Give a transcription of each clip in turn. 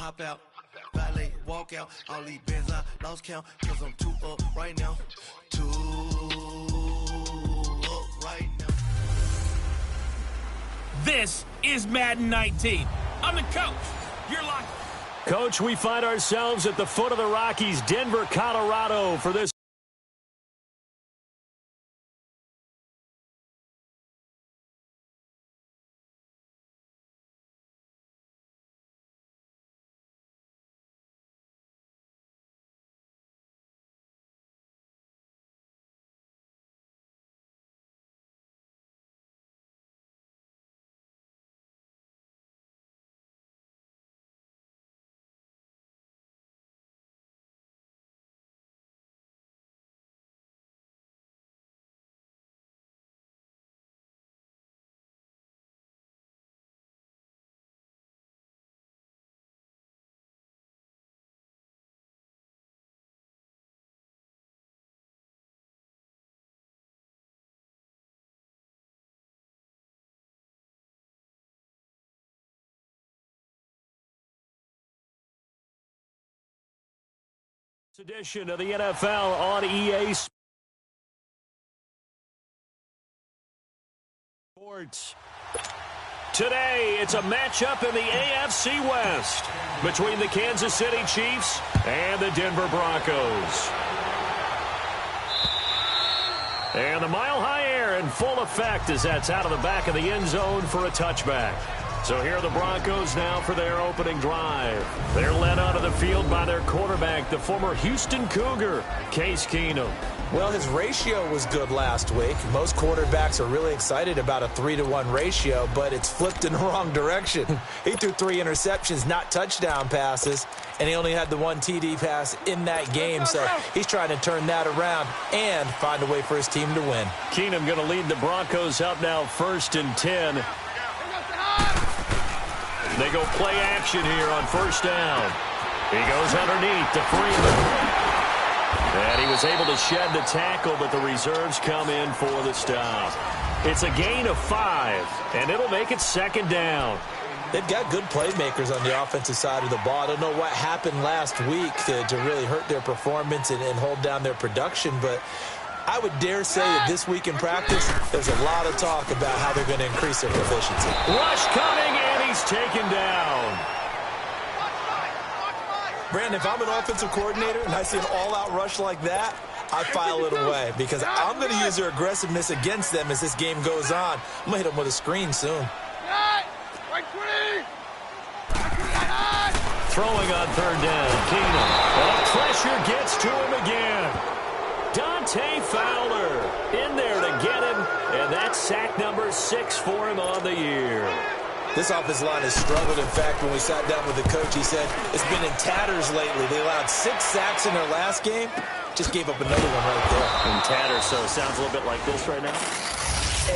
hop out, valet, walk out. All these bands I lost count, cause I'm too up right now. Too up right now. This is Madden 19. I'm the coach. You're locked. Coach, we find ourselves at the foot of the Rockies, Denver, Colorado, for this. Edition of the NFL on EA Sports. Today, it's a matchup in the AFC West between the Kansas City Chiefs and the Denver Broncos. And the mile-high air in full effect as that's out of the back of the end zone for a touchback. So here are the Broncos now for their opening drive. They're led onto the field by their quarterback, the former Houston Cougar, Case Keenum. Well, his ratio was good last week. Most quarterbacks are really excited about a 3-to-1 ratio, but it's flipped in the wrong direction. He threw 3 interceptions, not touchdown passes, and he only had the 1 TD pass in that game. So he's trying to turn that around and find a way for his team to win. Keenum going to lead the Broncos up now 1st and 10. They go play action here on 1st down. He goes underneath to Freeman. And he was able to shed the tackle, but the reserves come in for the stop. It's a gain of 5, and it'll make it 2nd down. They've got good playmakers on the offensive side of the ball. I don't know what happened last week to really hurt their performance and hold down their production, but I would dare say that this week in practice, there's a lot of talk about how they're going to increase their proficiency. Rush coming, and he's taken down. Brandon, if I'm an offensive coordinator and I see an all-out rush like that, I file it away because I'm going to use their aggressiveness against them as this game goes on. I'm going to hit them with a screen soon. Throwing on 3rd down, Keenum. And pressure gets to him again. Dante Fowler in there to get him, and that's sack number 6 for him on the year. This offensive line has struggled. In fact, when we sat down with the coach, he said it's been in tatters lately. They allowed 6 sacks in their last game. Just gave up another one right there. In tatters, so it sounds a little bit like this right now.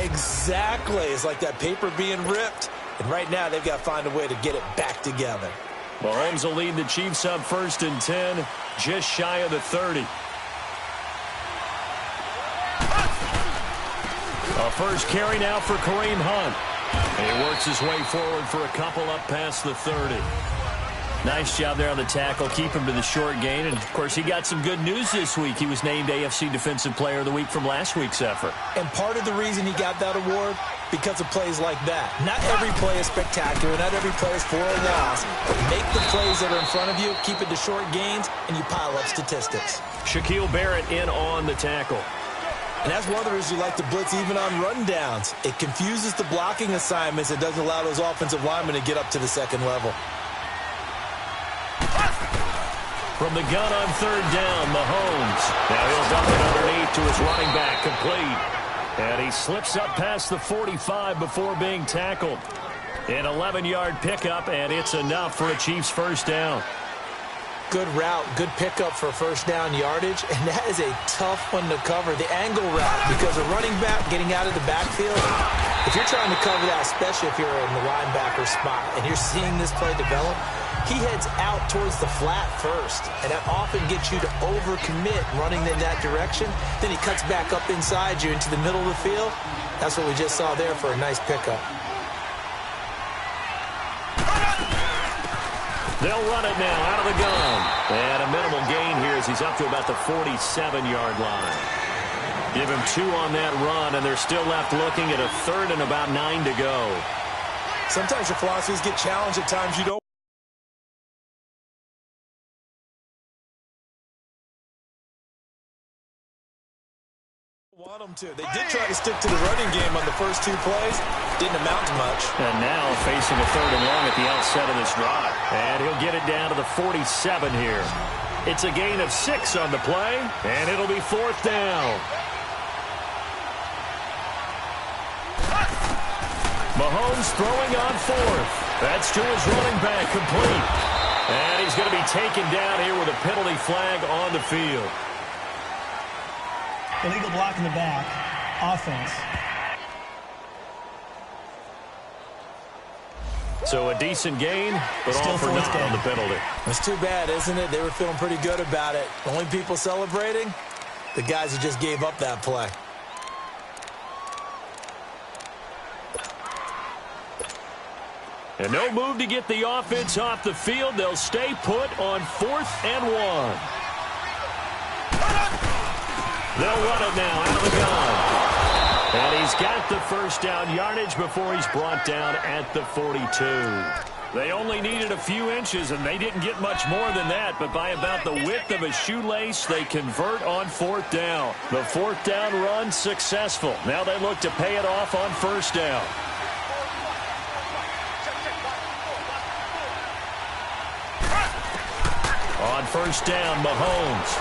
Exactly. It's like that paper being ripped. And right now, they've got to find a way to get it back together. Mahomes will lead the Chiefs up 1st and 10, just shy of the 30. A first carry now for Kareem Hunt. And he works his way forward for a couple up past the 30. Nice job there on the tackle. Keep him to the short gain. And, of course, he got some good news this week. He was named AFC Defensive Player of the Week from last week's effort. And part of the reason he got that award, because of plays like that. Not every play is spectacular. Not every play is for a loss. But make the plays that are in front of you, keep it to short gains, and you pile up statistics. Shaquille Barrett in on the tackle. And that's one of the reasons you like to blitz even on rundowns. It confuses the blocking assignments. It doesn't allow those offensive linemen to get up to the second level. From the gun on 3rd down, Mahomes. Now he'll dump it underneath to his running back, complete. And he slips up past the 45 before being tackled. An 11-yard pickup, and it's enough for a Chiefs 1st down. Good route, good pickup for 1st down yardage, and that is a tough one to cover, the angle route, because a running back getting out of the backfield, if you're trying to cover that, especially if you're in the linebacker spot, and you're seeing this play develop, he heads out towards the flat first, and that often gets you to overcommit running in that direction. Then he cuts back up inside you into the middle of the field. That's what we just saw there for a nice pickup. They'll run it now out of the gun. And a minimal gain here as he's up to about the 47-yard line. Give him 2 on that run, and they're still left looking at a 3rd and about 9 to go. Sometimes your philosophies get challenged at times you don't want them to. They did try to stick to the running game on the first 2 plays. Didn't amount to much. And now facing a 3rd and long at the outset of this drive. And he'll get it down to the 47 here. It's a gain of 6 on the play, and it'll be 4th down. Mahomes throwing on 4th. That's to his running back, complete. And he's going to be taken down here with a penalty flag on the field. Illegal block in the back. Offense. So a decent gain, but Still all for naught on the penalty. It's too bad, isn't it? They were feeling pretty good about it. The only people celebrating, the guys who just gave up that play. And no move to get the offense off the field. They'll stay put on 4th and 1. They'll run it now out of the gun. And he's got the first down yardage before he's brought down at the 42. They only needed a few inches, and they didn't get much more than that. But by about the width of a shoelace, they convert on 4th down. The 4th down run successful. Now they look to pay it off on 1st down. On 1st down, Mahomes.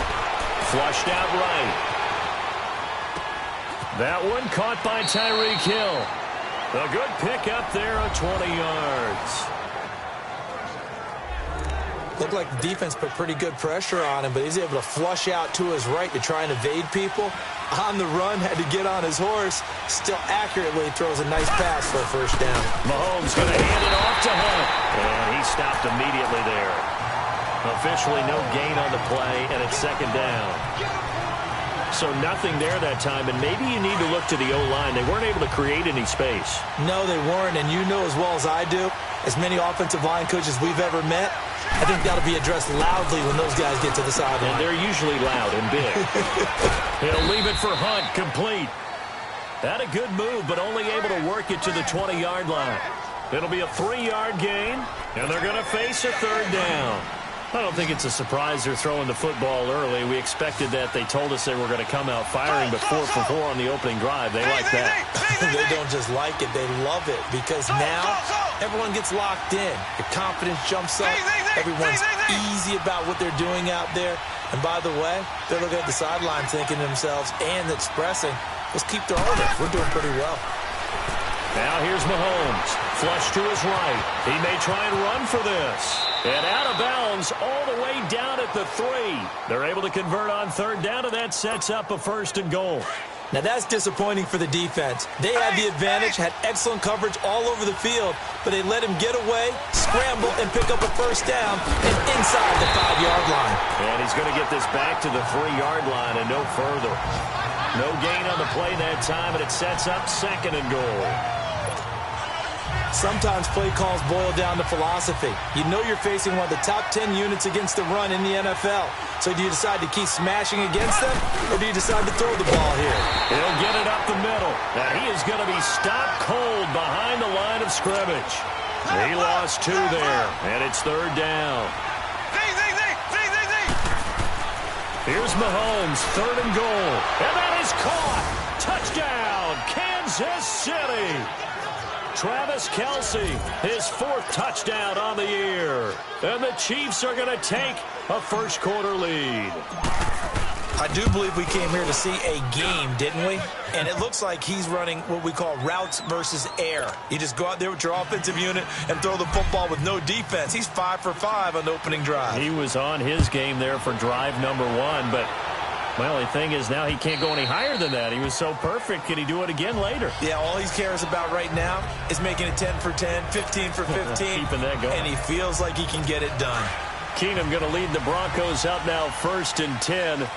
Flushed out right. That one caught by Tyreek Hill. A good pick up there of 20 yards. Looked like the defense put pretty good pressure on him, but he's able to flush out to his right to try and evade people. On the run, had to get on his horse. Still accurately throws a nice pass for a 1st down. Mahomes going to hand it off to Hunt. And he stopped immediately there. Officially no gain on the play, and it's 2nd down. So nothing there that time, and maybe you need to look to the O-line. They weren't able to create any space. No, they weren't, and you know as well as I do, as many offensive line coaches we've ever met, I think that'll be addressed loudly when those guys get to the sideline. And they're usually loud and big. He'll leave it for Hunt, complete. Had a good move, but only able to work it to the 20-yard line. It'll be a 3-yard gain, and they're going to face a 3rd down. I don't think it's a surprise they're throwing the football early. We expected that. They told us they were going to come out firing, but 4 for 4 on the opening drive. They like that. They don't just like it. They love it because now everyone gets locked in. Your confidence jumps up. Everyone's easy about what they're doing out there. And by the way, they're looking at the sideline thinking to themselves and expressing, let's keep throwing it. We're doing pretty well. Now here's Mahomes. Flush to his right. He may try and run for this. And out of bounds all the way down at the 3. They're able to convert on 3rd down, and that sets up a 1st and goal. Now that's disappointing for the defense. They had the advantage, had excellent coverage all over the field, but they let him get away, scramble, and pick up a 1st down and inside the 5-yard line. And he's going to get this back to the 3-yard line and no further. No gain on the play that time, and it sets up 2nd and goal. Sometimes play calls boil down to philosophy. You know you're facing one of the top 10 units against the run in the NFL. So do you decide to keep smashing against them, or do you decide to throw the ball here? He'll get it up the middle. Now he is going to be stopped cold behind the line of scrimmage. He lost 2 there, and it's 3rd down. Here's Mahomes, 3rd and goal. And that is caught. Touchdown, Kansas City. Travis Kelce, his 4th touchdown on the year. And the Chiefs are going to take a 1st quarter lead. I do believe we came here to see a game, didn't we? And it looks like he's running what we call routes versus air. You just go out there with your offensive unit and throw the football with no defense. He's 5 for 5 on the opening drive. He was on his game there for drive number 1, but my only thing is now he can't go any higher than that. He was so perfect. Can he do it again later? Yeah, all he cares about right now is making it 10 for 10, 15 for 15. Keeping that going. And he feels like he can get it done. Keenum going to lead the Broncos up now 1st and 10.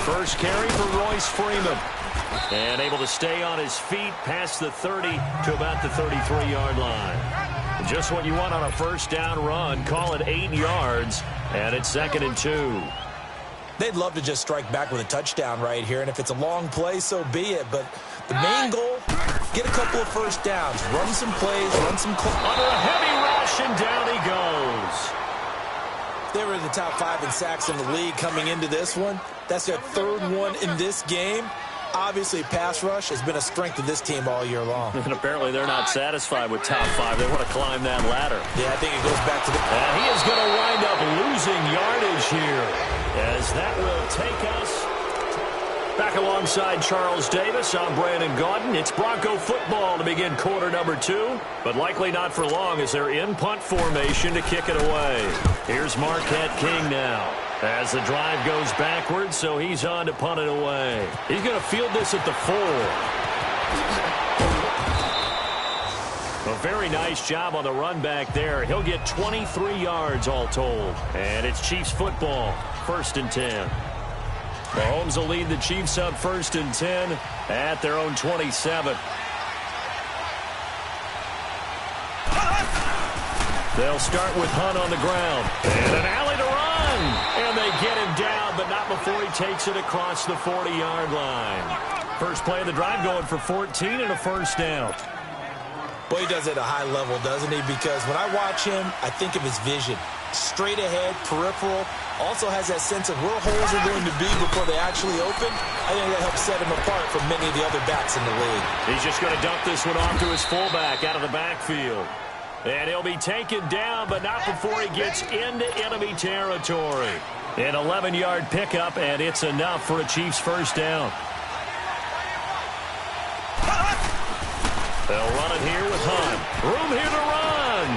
First carry for Royce Freeman. And able to stay on his feet past the 30 to about the 33-yard line. Just what you want on a first down run. Call it 8 yards, and it's 2nd and 2. They'd love to just strike back with a touchdown right here, and if it's a long play, so be it. But the main goal, get a couple of first downs, run some plays, run some... Under a heavy rush, and down he goes. They were in the top 5 in sacks in the league coming into this one. That's their 3rd one in this game. Obviously, pass rush has been a strength of this team all year long. And apparently they're not satisfied with top 5. They want to climb that ladder. Yeah, I think it goes back to the... And he is going to wind up losing yardage here, as that will take us back alongside Charles Davis. I'm Brandon Gaudin. It's Bronco football to begin quarter number 2, but likely not for long as they're in punt formation to kick it away. Here's Marquette King now, as the drive goes backwards, so he's on to punt it away. He's going to field this at the 4. A very nice job on the run back there. He'll get 23 yards all told. And it's Chiefs football, 1st and 10. Mahomes will lead the Chiefs up 1st and 10 at their own 27. They'll start with Hunt on the ground. And an alley to run. And they get him down, but not before he takes it across the 40-yard line. First play of the drive going for 14 and a first down. Well, he does it at a high level, doesn't he? Because when I watch him, I think of his vision. Straight ahead, peripheral. Also has that sense of where holes are going to be before they actually open. I think that helps set him apart from many of the other backs in the league. He's just going to dump this one off to his fullback out of the backfield. And he'll be taken down, but not before he gets into enemy territory. An 11-yard pickup, and it's enough for a Chiefs first down. They'll run it here with Hunt. Room here to run.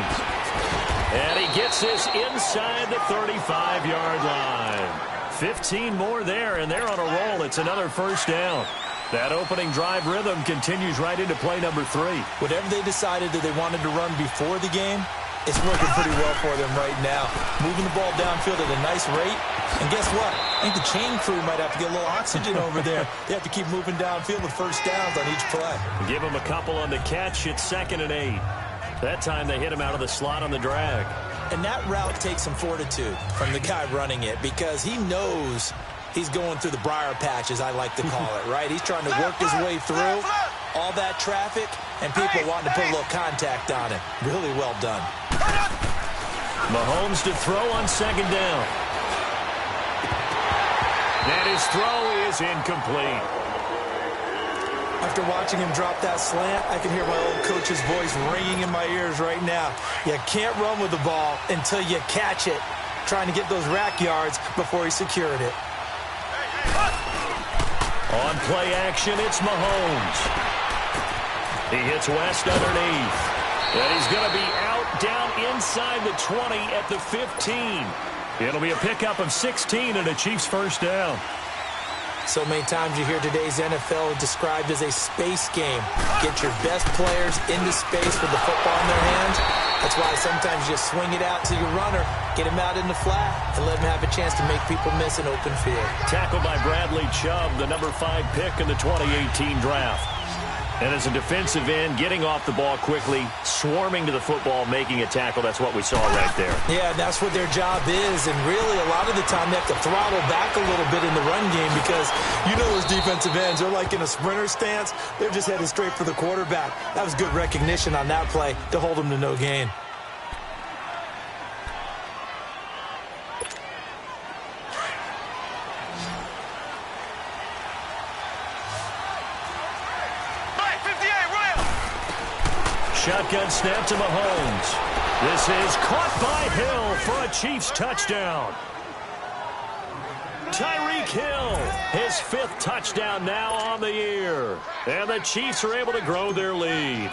And he gets this inside the 35-yard line. 15 more there, and they're on a roll. It's another first down. That opening drive rhythm continues right into play number 3. Whatever they decided that they wanted to run before the game, it's working pretty well for them right now. Moving the ball downfield at a nice rate. And guess what? I think the chain crew might have to get a little oxygen over there. They have to keep moving downfield with first downs on each play. Give him a couple on the catch. It's 2nd and 8. That time they hit him out of the slot on the drag. And that route takes some fortitude from the guy running it, because he knows he's going through the briar patch, as I like to call it, right? He's trying to work his way through all that traffic and people wanting to put a little contact on it. Really well done. Mahomes to throw on 2nd down. And his throw is incomplete. After watching him drop that slant, I can hear my old coach's voice ringing in my ears right now. You can't run with the ball until you catch it, trying to get those rack yards before he secured it. On play action, it's Mahomes. He hits West underneath. And he's going to be out down inside the 20 at the 15. It'll be a pickup of 16 and a Chiefs first down. So many times you hear today's NFL described as a space game. Get your best players into space with the football in their hands. That's why sometimes you swing it out to your runner, get him out in the flat, and let him have a chance to make people miss an open field. Tackled by Bradley Chubb, the number 5 pick in the 2018 draft. And as a defensive end, getting off the ball quickly, swarming to the football, making a tackle. That's what we saw right there. Yeah, that's what their job is. And really, a lot of the time, they have to throttle back a little bit in the run game, because you know those defensive ends, they're like in a sprinter stance. They're just headed straight for the quarterback. That was good recognition on that play to hold them to no gain. Shotgun snap to Mahomes. This is caught by Hill for a Chiefs touchdown. Tyreek Hill, his 5th touchdown now on the year. And the Chiefs are able to grow their lead.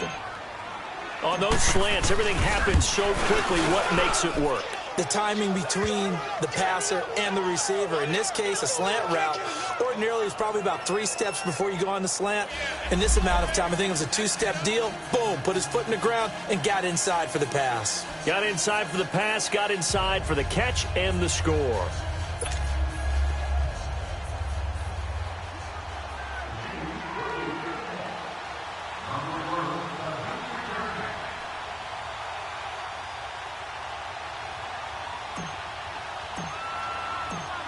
On those slants, everything happens so quickly. What makes it work? The timing between the passer and the receiver. In this case, a slant route ordinarily is probably about 3 steps before you go on the slant. In this amount of time, I think it was a 2-step deal. Boom, put his foot in the ground and got inside for the pass. Got inside for the pass, got inside for the catch and the score.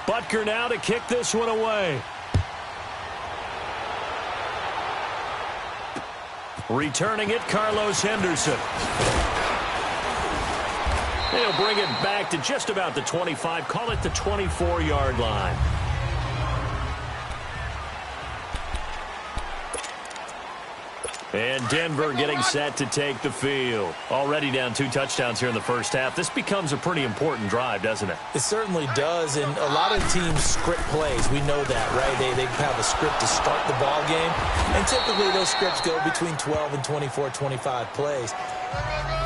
Butker now to kick this one away. Returning it, Carlos Henderson. They'll bring it back to just about the 25, call it the 24-yard line. And Denver getting set to take the field. Already down 2 touchdowns here in the first half. This becomes a pretty important drive, doesn't it? It certainly does, and a lot of teams script plays. We know that, right? They have a script to start the ball game, and typically those scripts go between 12 and 24, 25 plays.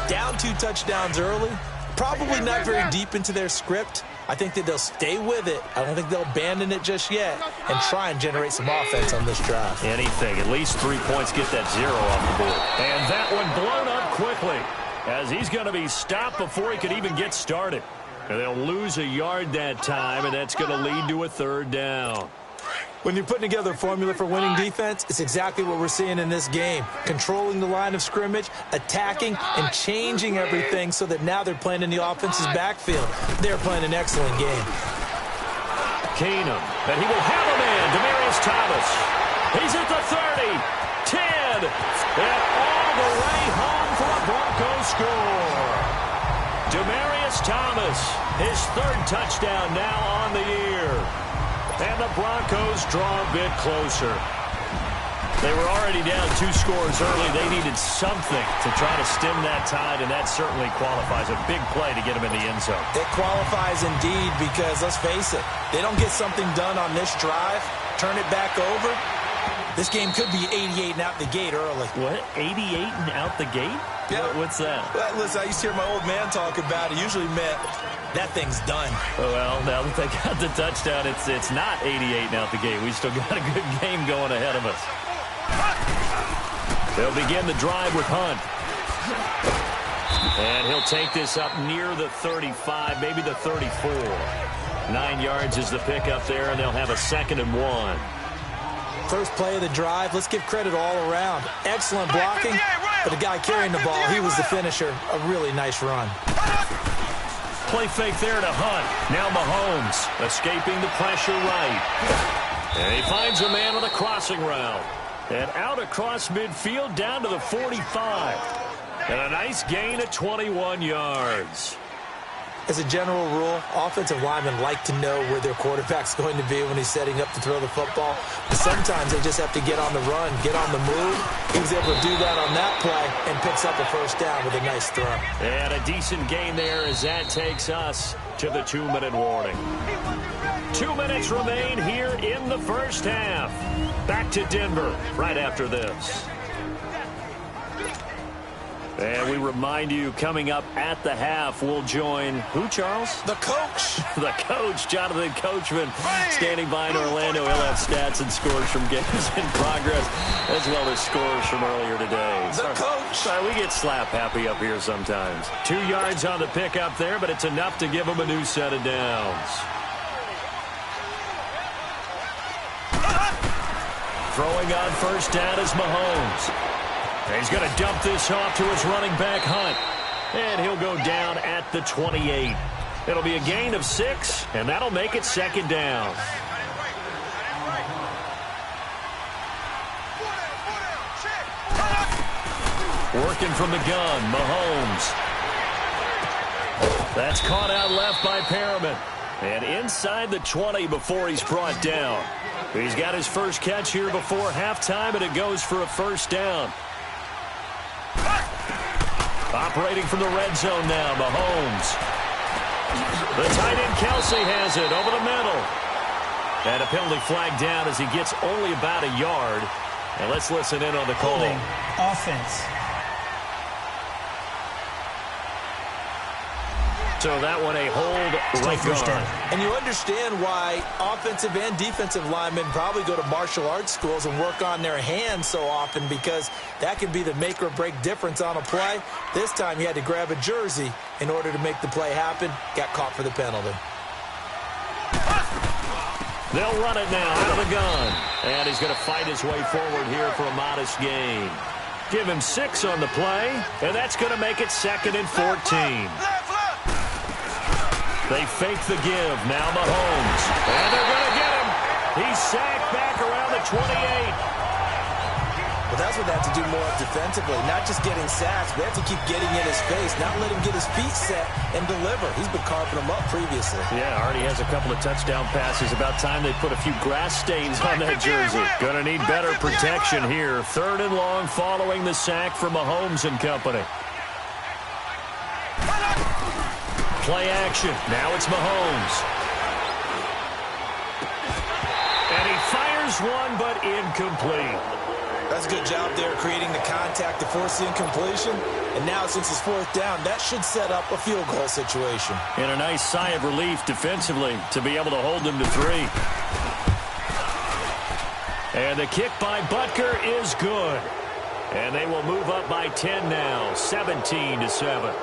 Down 2 touchdowns early, probably not very deep into their script. I think that they'll stay with it. I don't think they'll abandon it just yet and try and generate some offense on this drive. Anything. At least 3 points, get that 0 off the board. And that one blown up quickly as he's going to be stopped before he could even get started. And they'll lose a yard that time, and that's going to lead to a 3rd down. When you're putting together a formula for winning defense, it's exactly what we're seeing in this game. Controlling the line of scrimmage, attacking, and changing everything so that now they're playing in the offense's backfield. They're playing an excellent game. Keenum, and he will have a man, Demaryius Thomas. He's at the 30, 10, and all the way home for a Broncos score. Demaryius Thomas, his 3rd touchdown now on the year. And the Broncos draw a bit closer. They were already down 2 scores early. They needed something to try to stem that tide, and that certainly qualifies. A big play to get them in the end zone. It qualifies indeed because, let's face it, they don't get something done on this drive, turn it back over, this game could be 88 and out the gate early. What? 88 and out the gate? Yeah. What's that? Well, listen, I used to hear my old man talk about it. Usually meant that thing's done. Well, now that they got the touchdown, it's not 88 and out the gate. We still got a good game going ahead of us. They'll begin the drive with Hunt. And he'll take this up near the 35, maybe the 34. 9 yards is the pickup there, and they'll have a 2nd and 1. First play of the drive, let's give credit all around. Excellent blocking, but the guy carrying the ball, he was the finisher. A really nice run. Play fake there to Hunt. Now Mahomes escaping the pressure right. And he finds a man with a crossing route. And out across midfield down to the 45. And a nice gain of 21 yards. As a general rule, offensive linemen like to know where their quarterback's going to be when he's setting up to throw the football. But sometimes they just have to get on the run, get on the move. He was able to do that on that play and picks up a 1st down with a nice throw. And a decent gain there as that takes us to the 2-minute warning. 2 minutes remain here in the first half. Back to Denver right after this. And we remind you, coming up at the half, we'll join who, Charles? The coach. The coach, Jonathan Coachman, standing by in Orlando. He'll have stats and scores from games in progress, as well as scores from earlier today. The coach. Sorry, we get slap happy up here sometimes. 2 yards on the pickup there, but it's enough to give him a new set of downs. Throwing on 1st down is Mahomes. He's going to dump this off to his running back, Hunt. And he'll go down at the 28. It'll be a gain of 6, and that'll make it 2nd down. Working from the gun, Mahomes. That's caught out left by Perriman. And inside the 20 before he's brought down. He's got his first catch here before halftime, and it goes for a 1st down. Operating from the red zone now, Mahomes. The tight end, Kelsey, has it over the middle. And a penalty flag down as he gets only about a yard. And let's listen in on the call. Holding offense. So that one a hold right guard. And you understand why offensive and defensive linemen probably go to martial arts schools and work on their hands so often, because that can be the make or break difference on a play. This time he had to grab a jersey in order to make the play happen. Got caught for the penalty. They'll run it now out of the gun. And he's going to fight his way forward here for a modest gain. Give him 6 on the play, and that's going to make it 2nd and 14. They fake the give. Now Mahomes. And they're going to get him. He's sacked back around the 28. Well, that's what they have to do more defensively, not just getting sacks, but they have to keep getting in his face, not let him get his feet set and deliver. He's been carving them up previously. Yeah, already has a couple of touchdown passes. About time they put a few grass stains on that jersey. Going to need better protection here. 3rd and long following the sack from Mahomes and company. Play action. Now it's Mahomes. And he fires one, but incomplete. That's a good job there creating the contact to force the incompletion. And now since it's 4th down, that should set up a field goal situation. And a nice sigh of relief defensively to be able to hold them to 3. And the kick by Butker is good. And they will move up by 10 now, 17-7.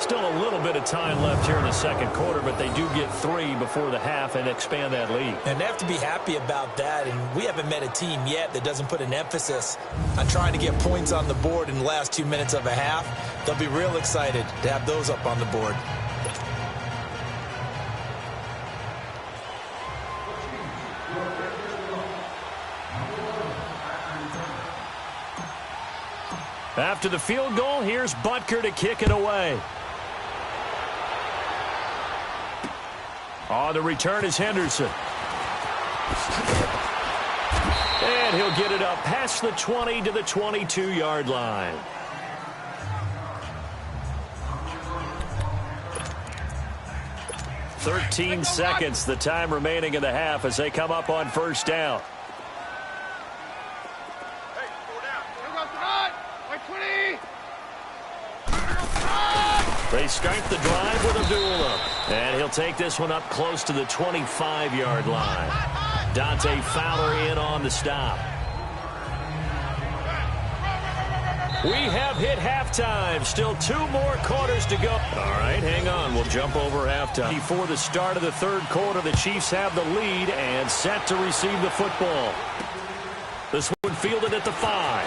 Still a little bit of time left here in the second quarter, but they do get 3 before the half and expand that lead. And they have to be happy about that, and we haven't met a team yet that doesn't put an emphasis on trying to get points on the board in the last 2 minutes of a half. They'll be real excited to have those up on the board. After the field goal, here's Butker to kick it away. On the return is Henderson. And he'll get it up past the 20 to the 22-yard line. "13 seconds, the time remaining in the half as they come up on 1st down. They start the drive with Abdullah. And he'll take this one up close to the 25-yard line. Dante Fowler in on the stop. We have hit halftime. Still 2 more quarters to go. All right, hang on. We'll jump over halftime. Before the start of the 3rd quarter, the Chiefs have the lead and set to receive the football. This one fielded at the 5.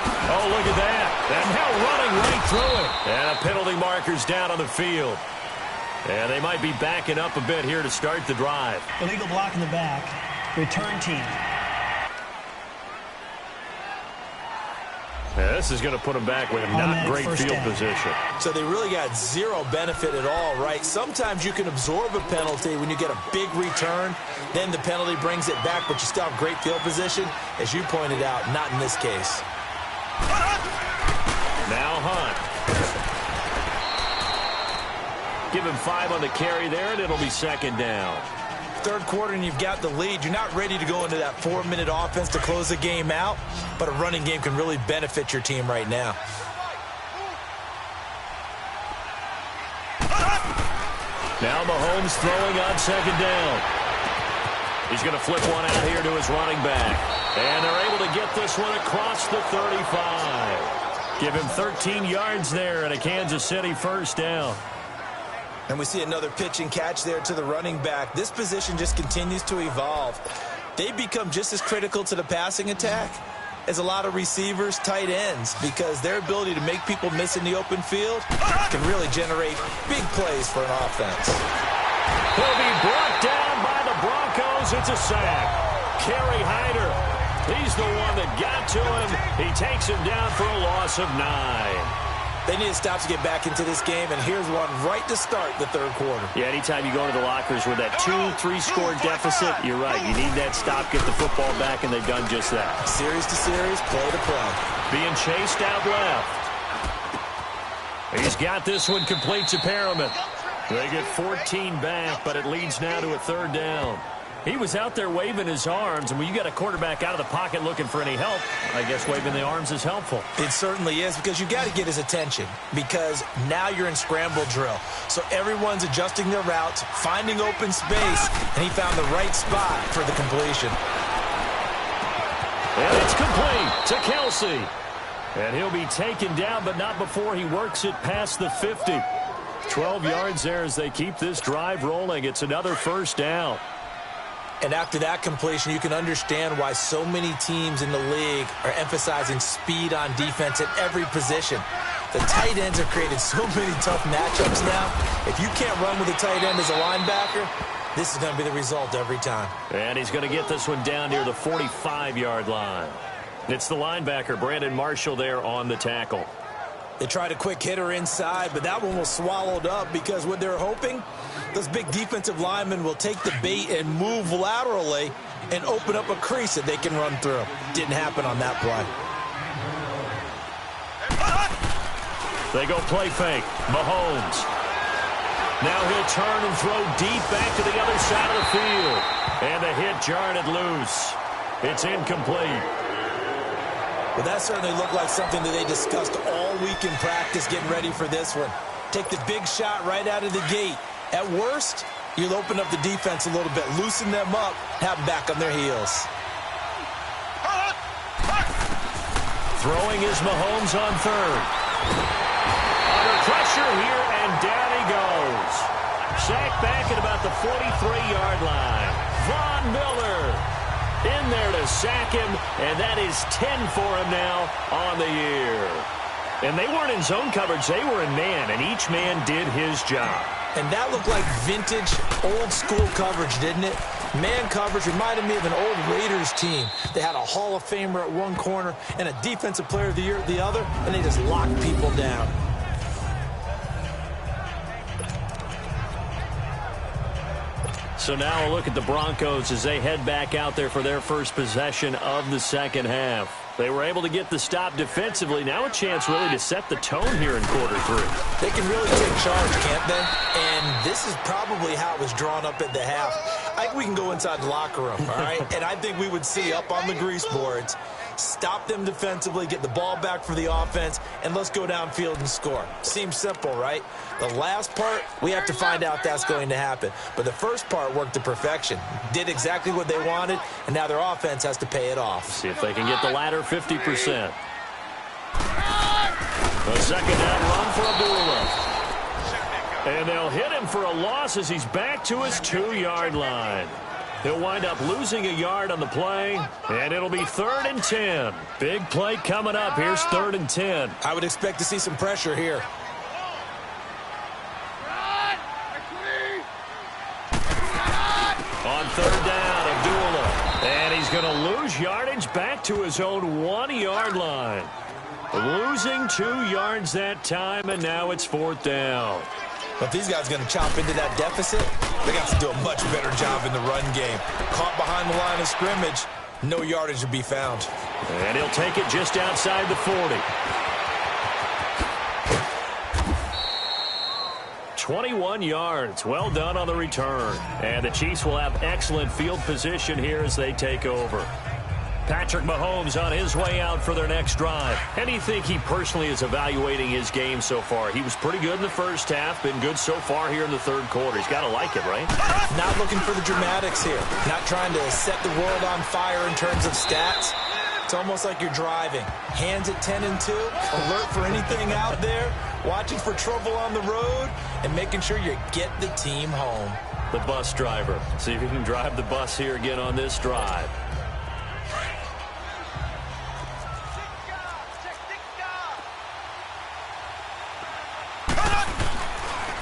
Oh, look at that. And now running right through it. And a penalty marker's down on the field. And they might be backing up a bit here to start the drive. Illegal block in the back. Return team. Yeah, this is going to put them back with not great field position. So they really got 0 benefit at all, right? Sometimes you can absorb a penalty when you get a big return. Then the penalty brings it back, but you still have great field position. As you pointed out, not in this case. Now Hunt. Give him 5 on the carry there, and it'll be 2nd down. 3rd quarter, and you've got the lead. You're not ready to go into that 4-minute offense to close the game out, but a running game can really benefit your team right now. Now Mahomes throwing on 2nd down. He's going to flip one out here to his running back. And they're able to get this one across the 35. Give him 13 yards there and a Kansas City 1st down. And we see another pitch and catch there to the running back. This position just continues to evolve. They become just as critical to the passing attack as a lot of receivers, tight ends, because their ability to make people miss in the open field can really generate big plays for an offense. He'll be brought down by the Broncos. It's a sack. Kerry Hyder. He's the one that got to him. He takes him down for a loss of 9. They need to stop to get back into this game, and here's one right to start the 3rd quarter. Yeah, anytime you go into the lockers with that 2-3-score deficit, you're right. You need that stop, get the football back, and they've done just that. Series to series, play to play. Being chased out left. He's got this one complete to Perriman. They get 14 back, but it leads now to a 3rd down. He was out there waving his arms, and when you got a quarterback out of the pocket looking for any help, I guess waving the arms is helpful. It certainly is, because you got to get his attention, because now you're in scramble drill. So everyone's adjusting their routes, finding open space, and he found the right spot for the completion. And it's complete to Kelsey. And he'll be taken down, but not before he works it past the 50. 12 yards there as they keep this drive rolling. It's another 1st down. And after that completion, you can understand why so many teams in the league are emphasizing speed on defense at every position. The tight ends have created so many tough matchups now. If you can't run with a tight end as a linebacker, this is going to be the result every time. And he's going to get this one down near the 45-yard line. It's the linebacker, Brandon Marshall, there on the tackle. They tried a quick hitter inside, but that one was swallowed up because what they're hoping, those big defensive linemen will take the bait and move laterally and open up a crease that they can run through. Didn't happen on that play. They go play fake. Mahomes. Now he'll turn and throw deep back to the other side of the field. And the hit jarred it loose. It's incomplete. Well, that certainly looked like something that they discussed all week in practice getting ready for this one. Take the big shot right out of the gate. At worst, you'll open up the defense a little bit, loosen them up, have them back on their heels. Throwing is Mahomes on third. Under pressure here, and down he goes. Sacked back at about the 43-yard line. Von Miller in there to sack him, and that is 10 for him now on the year. And they weren't in zone coverage, they were in man, and each man did his job. And that looked like vintage, old-school coverage, didn't it? Man coverage reminded me of an old Raiders team. They had a Hall of Famer at one corner and a Defensive Player of the Year at the other, and they just locked people down. So now a look at the Broncos as they head back out there for their first possession of the second half. They were able to get the stop defensively. Now a chance really to set the tone here in quarter three. They can really take charge, can't they? And this is probably how it was drawn up at the half. I think we can go inside the locker room, all right? And I think we would see up on the grease boards, stop them defensively, get the ball back for the offense, and let's go downfield and score. Seems simple, right? The last part, we have to find out that's going to happen. But the first part worked to perfection. Did exactly what they wanted, and now their offense has to pay it off. See if they can get the latter 50%. A second down run for Abdullah. And they'll hit him for a loss as he's back to his 2-yard line. He'll wind up losing a yard on the play, and it'll be 3rd and 10. Big play coming up. Here's 3rd and 10. I would expect to see some pressure here. On 3rd down, Abdullah. And he's going to lose yardage back to his own 1-yard line. Losing 2 yards that time, and now it's 4th down. But these guys are going to chop into that deficit. They got to do a much better job in the run game. Caught behind the line of scrimmage, no yardage to be found. And he'll take it just outside the 40. 21 yards. Well done on the return. And the Chiefs will have excellent field position here as they take over. Patrick Mahomes on his way out for their next drive. How do you think he personally is evaluating his game so far? He was pretty good in the first half, been good so far here in the third quarter. He's got to like it, right? Not looking for the dramatics here. Not trying to set the world on fire in terms of stats. It's almost like you're driving. Hands at 10 and 2, alert for anything out there, watching for trouble on the road, and making sure you get the team home. The bus driver. See if he can drive the bus here again on this drive.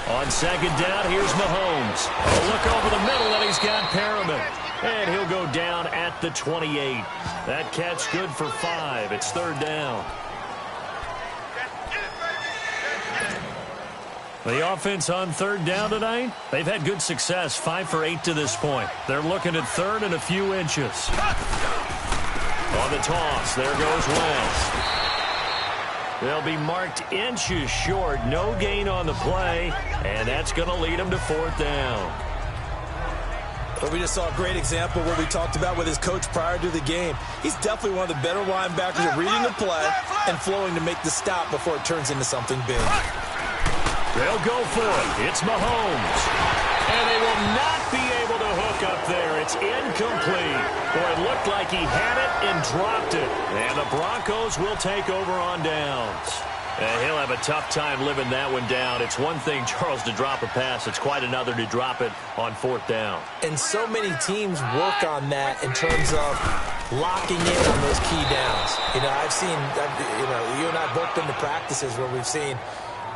On second down, here's Mahomes. A look over the middle, and he's got Perriman. And he'll go down at the 28. That catch good for 5. It's 3rd down. The offense on 3rd down tonight, they've had good success, 5 for 8 to this point. They're looking at 3rd and a few inches. On the toss, there goes Wentz. They'll be marked inches short. No gain on the play, and that's going to lead them to 4th down. But we just saw a great example of what we talked about with his coach prior to the game. He's definitely one of the better linebackers at reading the play and flowing to make the stop before it turns into something big. They'll go for it. It's Mahomes. And they will not be able to hook up there. It's incomplete. Boy, it looked like he had it and dropped it. And the Broncos will take over on downs. And he'll have a tough time living that one down. It's one thing, Charles, to drop a pass. It's quite another to drop it on 4th down. And so many teams work on that in terms of locking in on those key downs. You know, you and I have both been to practices where we've seen,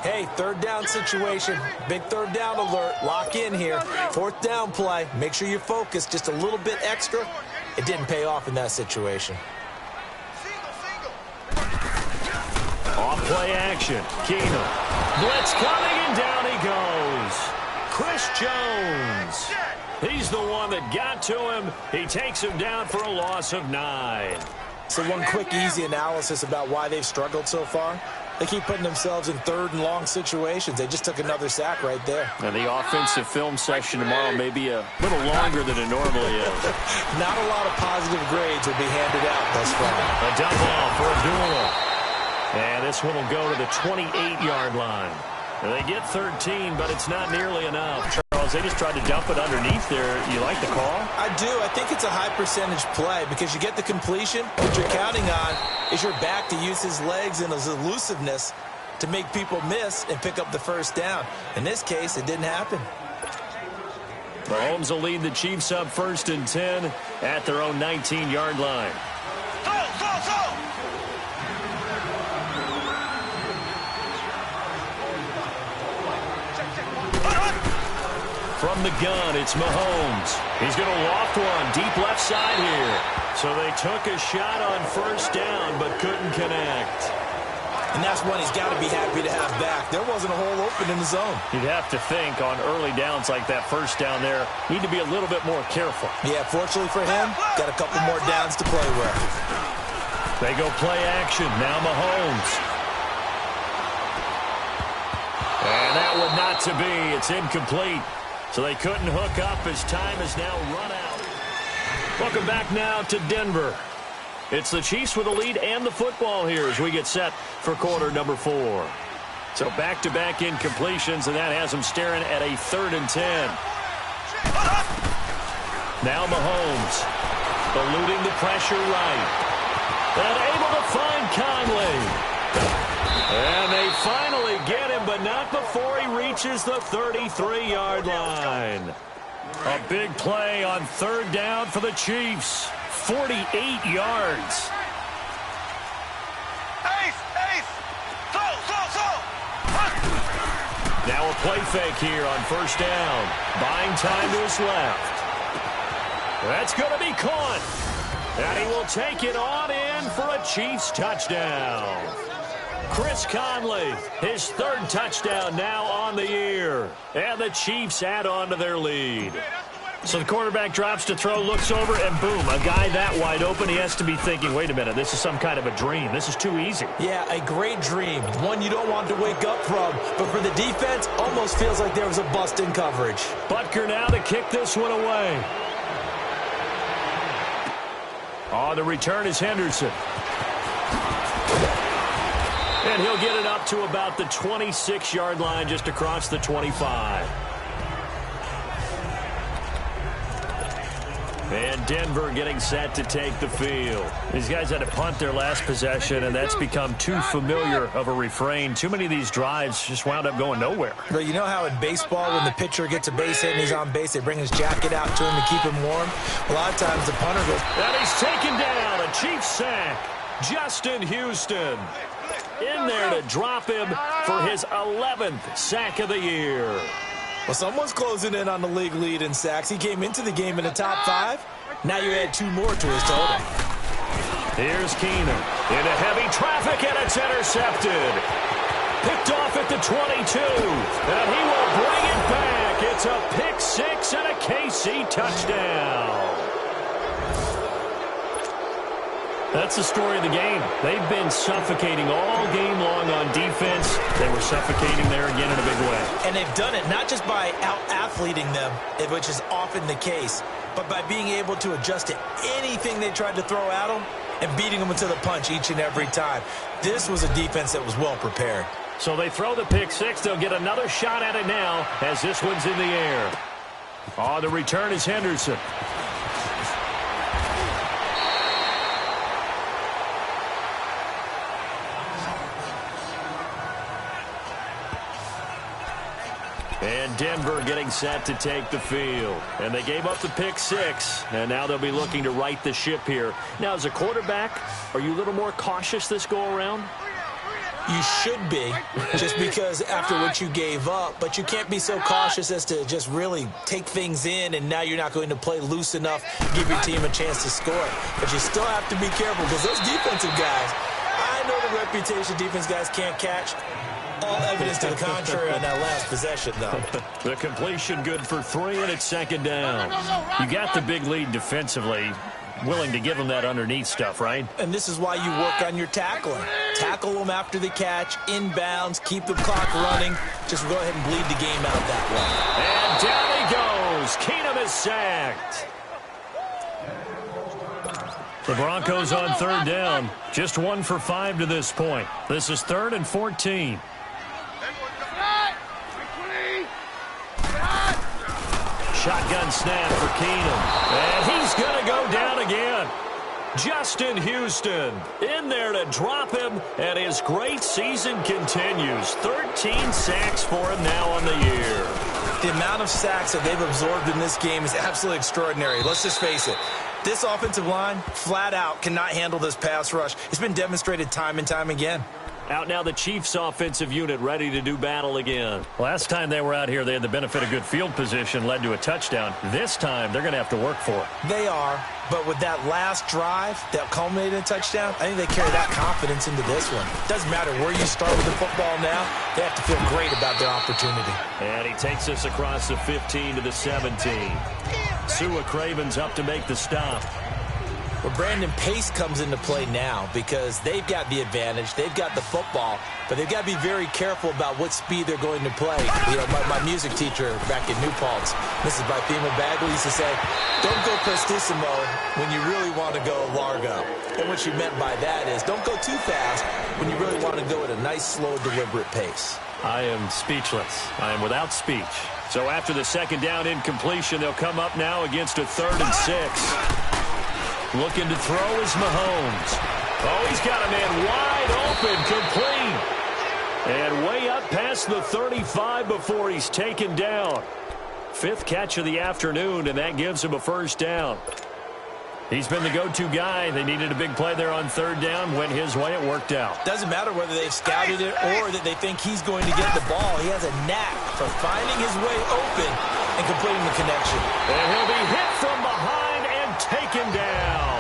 hey, third down situation, big third down alert, lock in here. Fourth down play, make sure you focus just a little bit extra. It didn't pay off in that situation. Off play action. Keenum. Blitz coming, and down he goes. Chris Jones. He's the one that got to him. He takes him down for a loss of 9. So one quick, easy analysis about why they've struggled so far. They keep putting themselves in third and long situations. They just took another sack right there. And the offensive film session tomorrow may be a little longer than it normally is. Not a lot of positive grades will be handed out thus far. A dump off for Abdullah. And this one will go to the 28-yard line. And they get 13, but it's not nearly enough. Charles, they just tried to dump it underneath there. You like the call? I do. I think it's a high-percentage play because you get the completion. What you're counting on is your back to use his legs and his elusiveness to make people miss and pick up the first down. In this case, it didn't happen. Mahomes will lead the Chiefs up 1st and 10 at their own 19-yard line. From the gun, it's Mahomes. He's going to loft one deep left side here. So they took a shot on first down, but couldn't connect. And that's one he's got to be happy to have back. There wasn't a hole open in the zone. You'd have to think on early downs like that first down there, need to be a little bit more careful. Yeah, fortunately for him, got a couple more downs to play with. They go play action. Now Mahomes. And that one not to be. It's incomplete. So they couldn't hook up as time has now run out. Welcome back now to Denver. It's the Chiefs with the lead and the football here as we get set for quarter number 4. So back-to-back incompletions, and that has them staring at a 3rd and 10. Now Mahomes, eluding the pressure right. And able to find Conley. And they finally get him, but not before he reaches the 33-yard line. A big play on 3rd down for the Chiefs. 48 yards. Now a play fake here on 1st down. Buying time to his left. That's going to be caught. And he will take it on in for a Chiefs touchdown. Chris Conley, his 3rd touchdown now on the year. And the Chiefs add on to their lead. So the quarterback drops to throw, looks over, and boom, a guy that wide open, he has to be thinking, wait a minute, this is some kind of a dream. This is too easy. Yeah, a great dream. One you don't want to wake up from. But for the defense, almost feels like there was a bust in coverage. Butker now to kick this one away. On the return is Henderson. And he'll get it up to about the 26-yard line, just across the 25. And Denver getting set to take the field. These guys had to punt their last possession, and that's become too familiar of a refrain. Too many of these drives just wound up going nowhere. But you know how in baseball, when the pitcher gets a base hit and he's on base, they bring his jacket out to him to keep him warm? A lot of times the punter goes... And he's taken down. A Chiefs sack. Justin Houston in there to drop him for his 11th sack of the year. Well, someone's closing in on the league lead in sacks. He came into the game in the top 5. Now you add 2 more to his total. Here's Keenum into heavy traffic, and it's intercepted. Picked off at the 22, and he will bring it back. It's a pick 6 and a KC touchdown. That's the story of the game. They've been suffocating all game long on defense. They were suffocating there again in a big way. And they've done it not just by out-athleting them, which is often the case, but by being able to adjust to anything they tried to throw at them and beating them into the punch each and every time. This was a defense that was well prepared. So they throw the pick 6. They'll get another shot at it now as this one's in the air. On the return is Henderson. And Denver getting set to take the field. And they gave up the pick 6, and now they'll be looking to right the ship here. Now, as a quarterback, are you a little more cautious this go-around? You should be, just because after what you gave up, but you can't be so cautious as to just really take things in, and now you're not going to play loose enough, give your team a chance to score. But you still have to be careful, because those defensive guys, I know the reputation defense guys can't catch. All evidence to the contrary on that last possession, though. The completion good for 3, and it's 2nd down. You got the big lead defensively. Willing to give them that underneath stuff, right? And this is why you work on your tackling. Tackle them after the catch, inbounds, keep the clock running. Just go ahead and bleed the game out that way. And down he goes. Keenum is sacked. The Broncos on 3rd down. Just 1 for 5 to this point. This is 3rd and 14. Shotgun snap for Keenum. And he's going to go down again. Justin Houston in there to drop him, and his great season continues. 13 sacks for him now on the year. The amount of sacks that they've absorbed in this game is absolutely extraordinary. Let's just face it. This offensive line, flat out, cannot handle this pass rush. It's been demonstrated time and time again. Out now the Chiefs offensive unit ready to do battle again. Last time they were out here, they had the benefit of good field position, led to a touchdown. This time, they're going to have to work for it. They are, but with that last drive that culminated in a touchdown, I think they carry that confidence into this one. Doesn't matter where you start with the football now, they have to feel great about their opportunity. And he takes us across the 15 to the 17. Sua Craven's up to make the stop. Well, Brandon, pace comes into play now because they've got the advantage. They've got the football, but they've got to be very careful about what speed they're going to play. You know, my music teacher back in New Paltz, Mrs. Bythema Bagley, used to say, don't go prestissimo when you really want to go largo. And what she meant by that is don't go too fast when you really want to go at a nice, slow, deliberate pace. I am speechless. I am without speech. So after the 2nd down incompletion, they'll come up now against a 3rd and 6. Looking to throw is Mahomes. Oh, he's got a man wide open, complete. And way up past the 35 before he's taken down. 5th catch of the afternoon, and that gives him a 1st down. He's been the go-to guy. They needed a big play there on 3rd down. Went his way. It worked out. Doesn't matter whether they've scouted it or that they think he's going to get the ball. He has a knack for finding his way open and completing the connection. And he'll be hit from behind and taken down.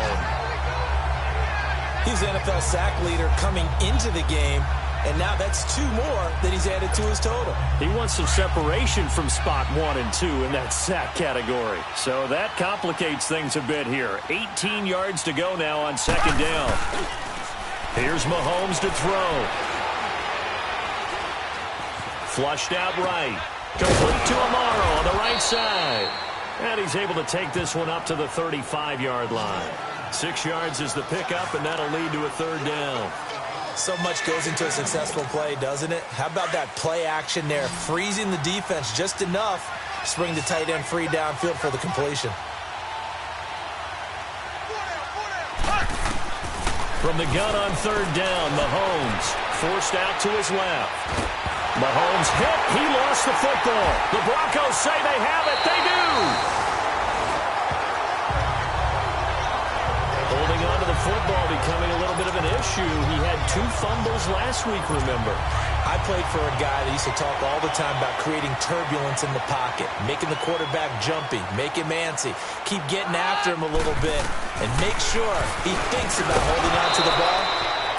He's the NFL sack leader coming into the game, and now that's 2 more that he's added to his total. He wants some separation from spot 1 and 2 in that sack category. So that complicates things a bit here. 18 yards to go now on 2nd down. Here's Mahomes to throw. Flushed out right. Complete to Amaro on the right side. And he's able to take this one up to the 35-yard line. 6 yards is the pickup, and that'll lead to a 3rd down. So much goes into a successful play, doesn't it? How about that play action there, freezing the defense just enough to spring the tight end free downfield for the completion. From the gun on 3rd down, Mahomes forced out to his left. Mahomes hit. He lost the football. The Broncos say they have it. They do. Holding on to the football becoming a little bit of an issue. He had 2 fumbles last week, remember. I played for a guy that used to talk all the time about creating turbulence in the pocket, making the quarterback jumpy, make him antsy, keep getting after him a little bit, and make sure he thinks about holding on to the ball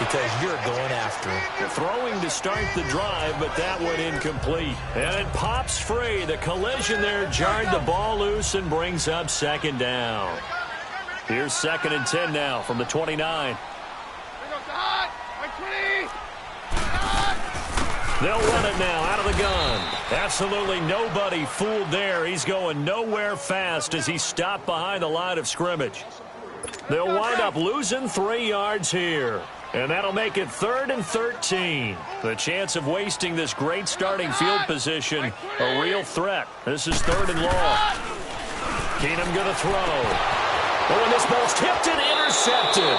because you're going after him. Throwing to start the drive, but that one incomplete. And it pops free. The collision there jarred the ball loose and brings up 2nd down. Here's 2nd and 10 now from the 29. They'll run it now out of the gun. Absolutely nobody fooled there. He's going nowhere fast as he stopped behind the line of scrimmage. They'll wind up losing 3 yards here. And that'll make it 3rd and 13. The chance of wasting this great starting field position, a real threat. This is 3rd and long. Keenum going to throw. Oh, and this ball's tipped and intercepted.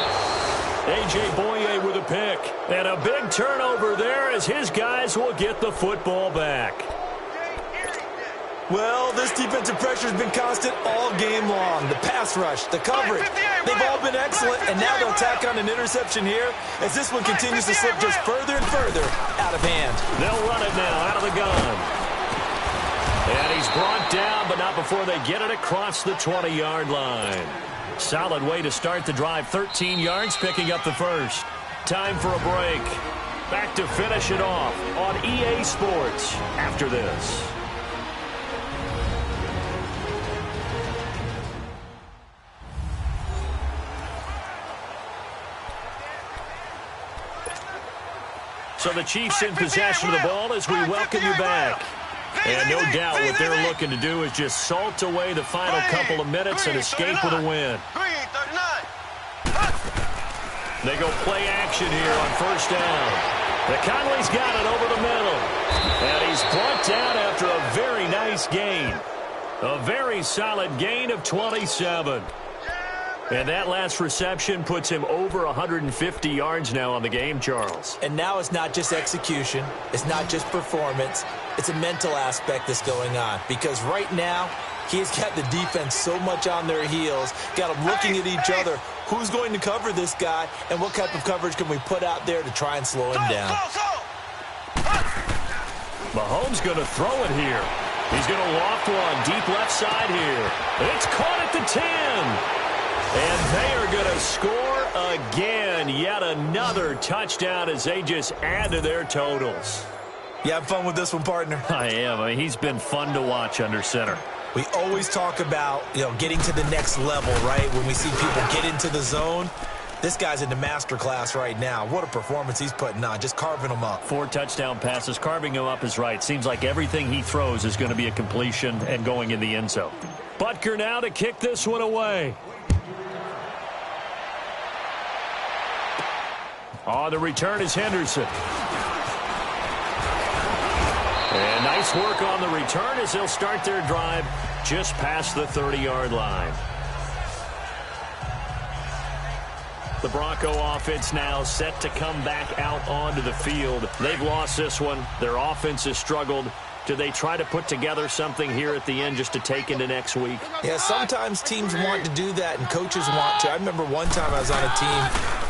A.J. Boye with a pick. And a big turnover there as his guys will get the football back. Well, this defensive pressure has been constant all game long. The pass rush, the coverage, they've all been excellent, and now they'll tack on an interception here as this one continues to slip just further and further out of hand. They'll run it now out of the gun. And he's brought down, but not before they get it across the 20-yard line. Solid way to start the drive. 13 yards, picking up the first. Time for a break. Back to finish it off on EA Sports after this. So the Chiefs in possession of the ball as we welcome you back. And no doubt what they're looking to do is just salt away the final couple of minutes and escape with a win. They go play action here on first down. McConley's got it over the middle. And he's brought down after a very nice gain. A very solid gain of 27. And that last reception puts him over 150 yards now on the game, Charles. And now it's not just execution. It's not just performance. It's a mental aspect that's going on. Because right now, he's got the defense so much on their heels, got them looking at each other. Who's going to cover this guy, and what type of coverage can we put out there to try and slow him down? Mahomes going to throw it here. He's going to loft one deep left side here. It's caught at the 10. And they are going to score again. Yet another touchdown as they just add to their totals. You have fun with this one, partner? I am. I mean, he's been fun to watch under center. We always talk about, getting to the next level, right? When we see people get into the zone. This guy's in the master class right now. What a performance he's putting on, just carving them up. 4 touchdown passes. Carving him up is right. Seems like everything he throws is going to be a completion and going in the end zone. Butker now to kick this one away. On the return is Henderson. And nice work on the return as they'll start their drive just past the 30-yard line. The Bronco offense now set to come back out onto the field. They've lost this one. Their offense has struggled. Do they try to put together something here at the end just to take into next week? Yeah, sometimes teams want to do that and coaches want to. I remember one time I was on a team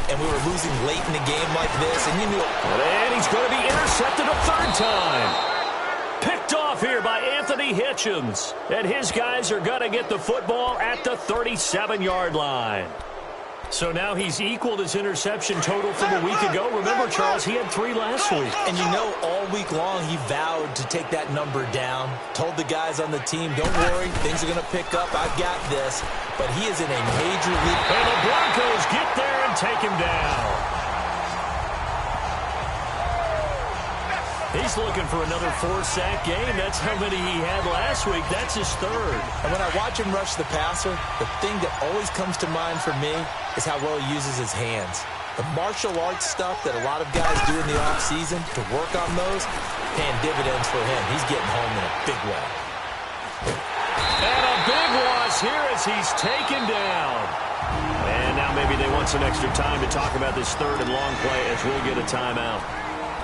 and we were losing late in the game like this, and you knew it. And he's going to be intercepted a third time. Picked off here by Anthony Hitchens. And his guys are going to get the football at the 37-yard line. So now he's equaled his interception total from a week ago. Remember, Charles, he had 3 last week. And all week long he vowed to take that number down. Told the guys on the team, don't worry, things are going to pick up. I've got this. But he is in a major league. And the Broncos get there and take him down. He's looking for another 4-sack game. That's how many he had last week. That's his 3rd. And when I watch him rush the passer, the thing that always comes to mind for me is how well he uses his hands. The martial arts stuff that a lot of guys do in the offseason to work on those, paying dividends for him. He's getting home in a big way. And a big loss here as he's taken down. And now maybe they want some extra time to talk about this 3rd and long play as we'll get a timeout.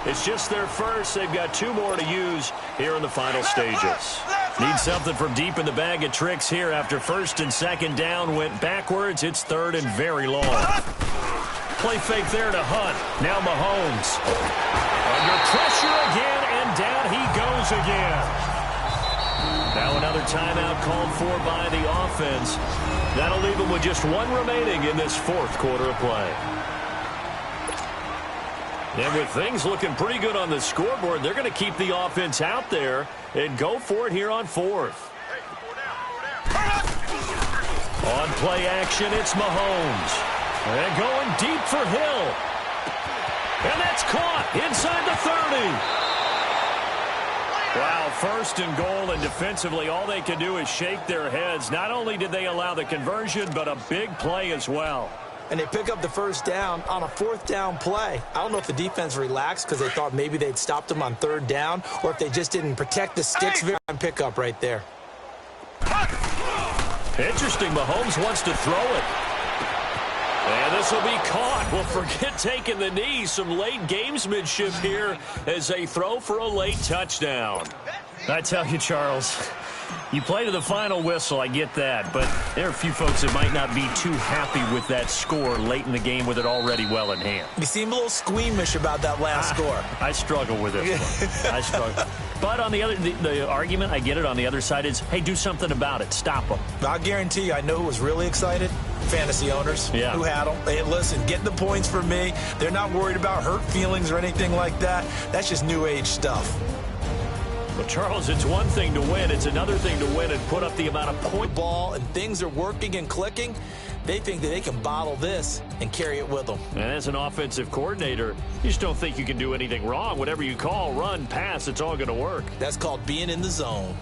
It's just their first. They've got 2 more to use here in the final stages. Need something from deep in the bag of tricks here after 1st and 2nd down went backwards. It's 3rd and very long. Play fake there to Hunt. Now Mahomes. Under pressure again, and down he goes again. Now another timeout called for by the offense. That'll leave them with just 1 remaining in this 4th quarter of play. And with things looking pretty good on the scoreboard, they're going to keep the offense out there and go for it here on 4th. On play action, it's Mahomes. And going deep for Hill. And that's caught inside the 30. Wow, 1st and goal, and defensively all they can do is shake their heads. Not only did they allow the conversion, but a big play as well. And they pick up the 1st down on a 4th down play. I don't know if the defense relaxed because they thought maybe they'd stopped them on 3rd down, or if they just didn't protect the sticks. Very good pickup right there. Interesting. Mahomes wants to throw it. And this will be caught. Well, forget taking the knee. Some late gamesmanship here as they throw for a late touchdown. I tell you, Charles, you play to the final whistle, I get that, but there are a few folks that might not be too happy with that score late in the game with it already well in hand. You seem a little squeamish about that last score. I struggle with this one. I struggle. But on the argument, I get it, on the other side is, hey, do something about it. Stop them. I'll guarantee you, I know who was really excited. Fantasy owners who had them. Hey, listen, get the points for me. They're not worried about hurt feelings or anything like that. That's just new age stuff. Well, Charles, it's one thing to win. It's another thing to win and put up the amount of point ball and things are working and clicking. They think that they can bottle this and carry it with them. And as an offensive coordinator, you just don't think you can do anything wrong. Whatever you call, run, pass, it's all going to work. That's called being in the zone.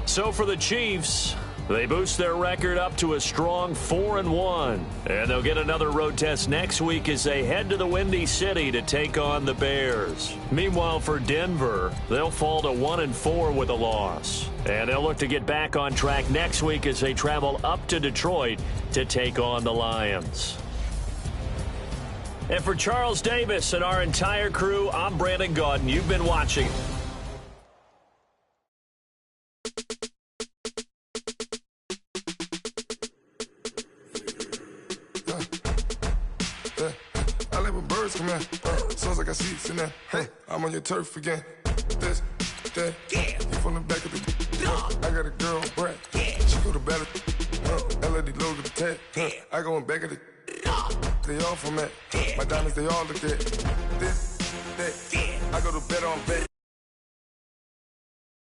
So for the Chiefs, they boost their record up to a strong 4-1. And they'll get another road test next week as they head to the Windy City to take on the Bears. Meanwhile, for Denver, they'll fall to 1-4 with a loss. And they'll look to get back on track next week as they travel up to Detroit to take on the Lions. And for Charles Davis and our entire crew, I'm Brandon Gaudin. You've been watching. Come in, soon as I got seats in there. Hey, I'm on your turf again. This, that, you from the back of the. I got a girl, Brad. She go to battle. LED logo the tag. I go in back of the. They all from that. My diamonds, they all look at. This, that. I go to bed on bed.